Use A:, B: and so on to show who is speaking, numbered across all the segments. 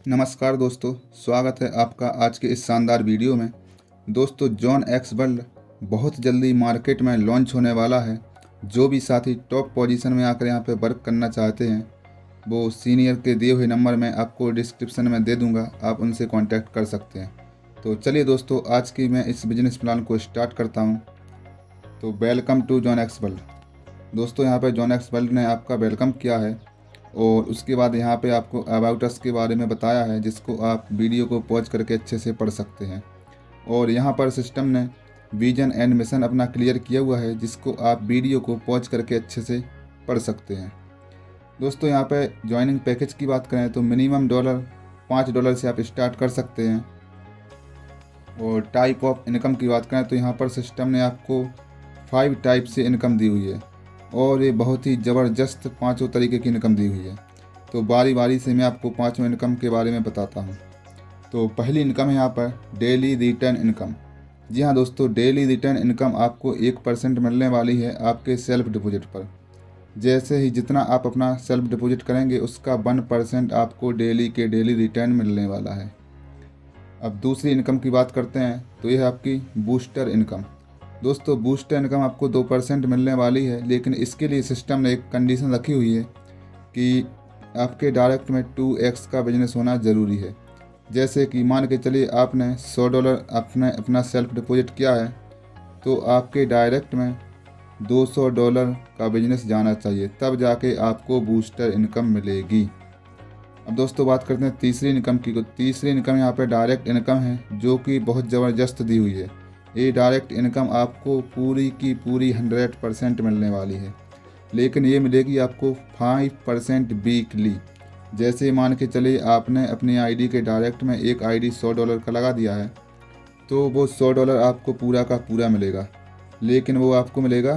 A: नमस्कार दोस्तों, स्वागत है आपका आज के इस शानदार वीडियो में। दोस्तों, जॉन एक्स वर्ल्ड बहुत जल्दी मार्केट में लॉन्च होने वाला है। जो भी साथी टॉप पोजीशन में आकर यहाँ पे वर्क करना चाहते हैं, वो सीनियर के दिए हुए नंबर मैं आपको डिस्क्रिप्शन में दे दूँगा, आप उनसे कॉन्टैक्ट कर सकते हैं। तो चलिए दोस्तों, आज की मैं इस बिजनेस प्लान को स्टार्ट करता हूँ। तो welcome to John X World. दोस्तों, यहाँ पर जॉन एक्स वर्ल्ड ने आपका वेलकम किया है और उसके बाद यहाँ पे आपको अबाउट अस के बारे में बताया है, जिसको आप वीडियो को पॉज करके अच्छे से पढ़ सकते हैं। और यहाँ पर सिस्टम ने विजन एंड मिशन अपना क्लियर किया हुआ है, जिसको आप वीडियो को पॉज करके अच्छे से पढ़ सकते हैं। दोस्तों, यहाँ पे ज्वाइनिंग पैकेज की बात करें तो मिनिमम $5 से आप स्टार्ट कर सकते हैं। और टाइप ऑफ इनकम की बात करें तो यहाँ पर सिस्टम ने आपको 5 टाइप से इनकम दी हुई है और ये बहुत ही ज़बरदस्त 5 तरीके की इनकम दी हुई है। तो बारी बारी से मैं आपको 5 इनकम के बारे में बताता हूँ। तो पहली इनकम है यहाँ पर डेली रिटर्न इनकम। जी हाँ दोस्तों, डेली रिटर्न इनकम आपको 1% मिलने वाली है आपके सेल्फ डिपॉजिट पर। जैसे ही जितना आप अपना सेल्फ डिपॉजिट करेंगे, उसका 1% आपको डेली के डेली रिटर्न मिलने वाला है। अब दूसरी इनकम की बात करते हैं तो यह है आपकी बूस्टर इनकम। दोस्तों, बूस्टर इनकम आपको 2% मिलने वाली है, लेकिन इसके लिए सिस्टम ने एक कंडीशन रखी हुई है कि आपके डायरेक्ट में 2x का बिजनेस होना ज़रूरी है। जैसे कि मान के चलिए आपने $100 आपने अपना सेल्फ डिपॉजिट किया है, तो आपके डायरेक्ट में $200 का बिजनेस जाना चाहिए, तब जाके आपको बूस्टर इनकम मिलेगी। अब दोस्तों, बात करते हैं तीसरी इनकम की। तो तीसरी इनकम यहाँ पे डायरेक्ट इनकम है, जो कि बहुत ज़बरदस्त दी हुई है। ये डायरेक्ट इनकम आपको पूरी की पूरी 100% मिलने वाली है, लेकिन ये मिलेगी आपको 5% वीकली। जैसे मान के चलिए आपने अपनी आईडी के डायरेक्ट में एक आईडी $100 का लगा दिया है, तो वो $100 आपको पूरा का पूरा मिलेगा, लेकिन वो आपको मिलेगा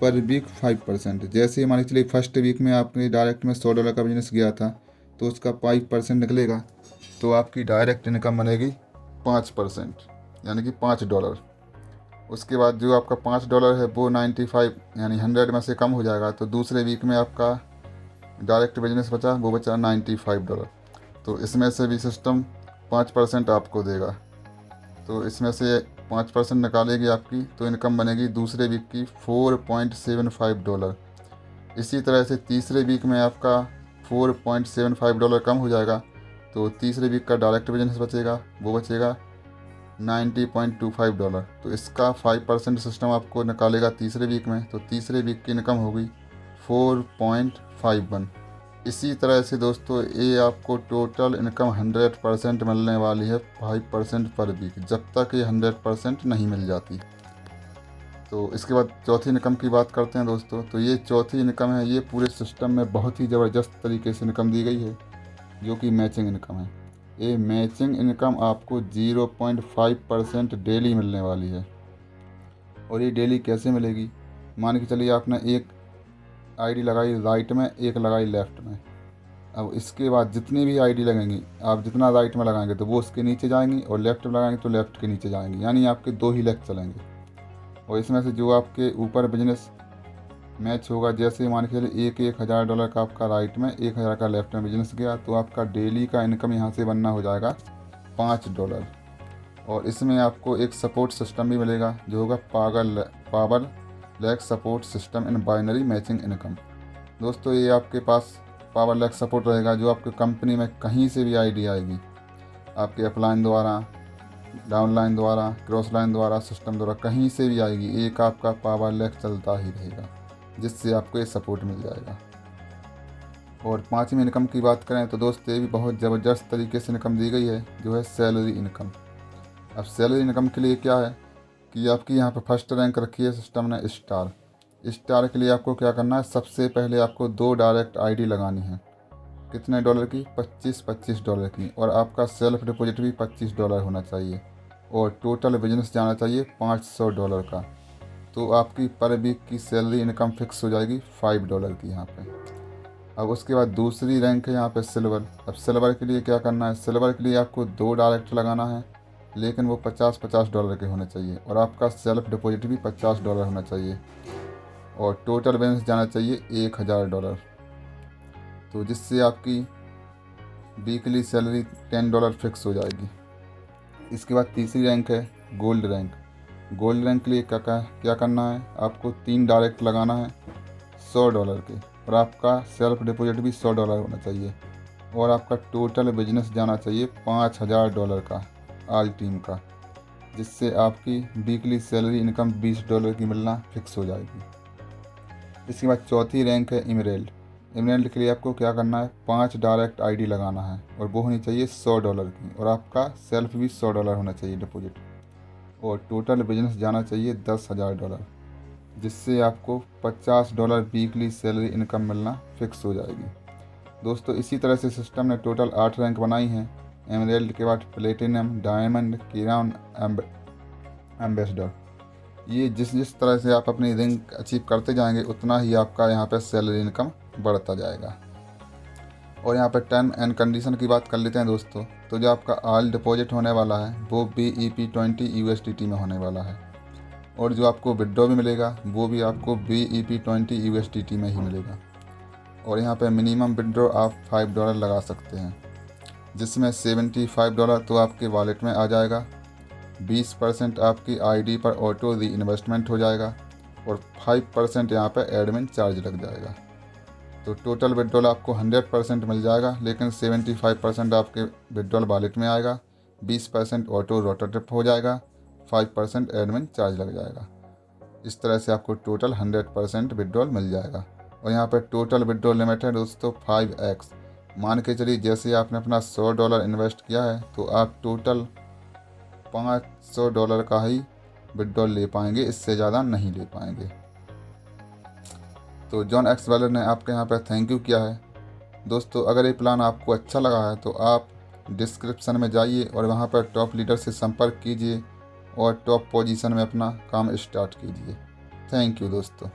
A: पर वीक 5%। जैसे मान के चलिए फर्स्ट वीक में आपके डायरेक्ट में $100 का बिजनेस गया था, तो उसका 5% निकलेगा, तो आपकी डायरेक्ट इनकम बनेगी 5%, यानी कि $5। उसके बाद जो आपका $5 है वो 95 यानी 100 में से कम हो जाएगा, तो दूसरे वीक में आपका डायरेक्ट बिजनेस बचा, वो बचा $95। तो इसमें से भी सिस्टम 5% आपको देगा। तो इसमें से 5% निकालेगी आपकी, तो इनकम बनेगी दूसरे वीक की $4.75। इसी तरह से तीसरे वीक में आपका $4.75 कम हो जाएगा, तो तीसरे वीक का डायरेक्ट बिजनेस बचेगा, वो बचेगा $90.25। तो इसका 5% सिस्टम आपको निकालेगा तीसरे वीक में, तो तीसरे वीक की इनकम होगी 4.51। इसी तरह से दोस्तों, ये आपको टोटल इनकम 100% मिलने वाली है 5% पर वीक, जब तक ये 100% नहीं मिल जाती। तो इसके बाद चौथी इनकम की बात करते हैं दोस्तों। तो ये चौथी इनकम है, ये पूरे सिस्टम में बहुत ही ज़बरदस्त तरीके से इनकम दी गई है, जो कि मैचिंग इनकम है। ये मैचिंग इनकम आपको 0.5% डेली मिलने वाली है। और ये डेली कैसे मिलेगी? मान के चलिए आपने एक आईडी लगाई राइट में, एक लगाई लेफ़्ट में। अब इसके बाद जितनी भी आईडी लगेंगी, आप जितना राइट में लगाएंगे तो वो उसके नीचे जाएंगी, और लेफ़्ट में लगाएंगे तो लेफ़्ट के नीचे जाएंगी, यानी आपके 2 ही लेग चलेंगे। और इसमें से जो आपके ऊपर बिजनेस मैच होगा, जैसे मान के चलिए $1,000 का आपका राइट में, 1,000 का लेफ्ट में बिजनेस गया, तो आपका डेली का इनकम यहाँ से बनना हो जाएगा $5। और इसमें आपको एक सपोर्ट सिस्टम भी मिलेगा, जो होगा power lag support system in binary matching income. दोस्तों, ये आपके पास पावर लैग सपोर्ट रहेगा, जो आपके कंपनी में कहीं से भी आईडी आएगी, आपके अपलाइन द्वारा, डाउनलाइन द्वारा, क्रॉस लाइन द्वारा, सिस्टम द्वारा, कहीं से भी आएगी, एक आपका पावर लैग चलता ही रहेगा, जिससे आपको ये सपोर्ट मिल जाएगा। और पांचवी इनकम की बात करें तो दोस्तों, ये भी बहुत ज़बरदस्त तरीके से इनकम दी गई है, जो है सैलरी इनकम। अब सैलरी इनकम के लिए क्या है कि आपकी यहाँ पर फर्स्ट रैंक रखी है सिस्टम ने स्टार। स्टार के लिए आपको क्या करना है, सबसे पहले आपको 2 डायरेक्ट आईडी लगानी है। कितने डॉलर की? $25 की। और आपका सेल्फ डिपॉजिट भी $25 होना चाहिए, और टोटल बिजनेस जाना चाहिए $500 का। तो आपकी पर वीक की सैलरी इनकम फिक्स हो जाएगी $5 की यहाँ पे। अब उसके बाद दूसरी रैंक है यहाँ पे सिल्वर। अब सिल्वर के लिए क्या करना है, सिल्वर के लिए आपको 2 डायरेक्ट लगाना है, लेकिन वो $50 के होने चाहिए, और आपका सेल्फ डिपॉजिट भी $50 होना चाहिए, और टोटल बैलेंस जाना चाहिए $1,000। तो जिससे आपकी वीकली सैलरी $10 फिक्स हो जाएगी। इसके बाद तीसरी रैंक है गोल्ड रैंक। गोल्ड रैंक के लिए क्या करना है, आपको 3 डायरेक्ट लगाना है $100 के, और आपका सेल्फ डिपॉजिट भी $100 होना चाहिए, और आपका टोटल बिजनेस जाना चाहिए $5000 का ऑल टीम का, जिससे आपकी वीकली सैलरी इनकम $20 की मिलना फिक्स हो जाएगी। इसके बाद चौथी रैंक है इमरेल्ड। इमरेल्ड के लिए आपको क्या करना है, 5 डायरेक्ट आईडी लगाना है, और वो होनी चाहिए $100 की, और आपका सेल्फ भी $100 होना चाहिए डिपॉजिट, और टोटल बिजनेस जाना चाहिए $10,000, जिससे आपको $50 वीकली सैलरी इनकम मिलना फिक्स हो जाएगी। दोस्तों इसी तरह से सिस्टम ने टोटल 8 रैंक बनाई हैं। एमरेल्ड के बाद प्लेटिनम, डायमंड, क्राउन, एम्बेसडर। ये जिस तरह से आप अपनी रैंक अचीव करते जाएंगे उतना ही आपका यहाँ पे सैलरी इनकम बढ़ता जाएगा। और यहाँ पे टर्म एंड कंडीशन की बात कर लेते हैं दोस्तों। तो जो आपका ऑल डिपॉजिट होने वाला है वो BEP20 USDT में होने वाला है, और जो आपको विड्रॉ भी मिलेगा वो भी आपको BEP20 USDT में ही मिलेगा। और यहाँ पे मिनिमम विड्रॉ आप $5 लगा सकते हैं, जिसमें $75 तो आपके वॉलेट में आ जाएगा, 20% आपकी आईडी पर ऑटो री इन्वेस्टमेंट हो जाएगा, और 5% यहाँ पे एडमिन चार्ज लग जाएगा। तो टोटल विड्रॉल आपको 100% मिल जाएगा, लेकिन 75% आपके विड्रॉल वॉलेट में आएगा, 20% ऑटो रोटेट हो जाएगा, 5% एडमिन चार्ज लग जाएगा। इस तरह से आपको टोटल 100% विड्रॉल मिल जाएगा। और यहाँ पर टोटल विड्रॉल लिमिट है दोस्तों 5x। मान के चलिए जैसे आपने अपना $100 इन्वेस्ट किया है तो आप टोटल $500 का ही विड्रॉल ले पाएंगे, इससे ज़्यादा नहीं ले पाएंगे। तो जॉन एक्स वेलर ने आपके यहाँ पर थैंक यू किया है। दोस्तों अगर ये प्लान आपको अच्छा लगा है तो आप डिस्क्रिप्शन में जाइए और वहाँ पर टॉप लीडर से संपर्क कीजिए और टॉप पोजीशन में अपना काम स्टार्ट कीजिए। थैंक यू दोस्तों।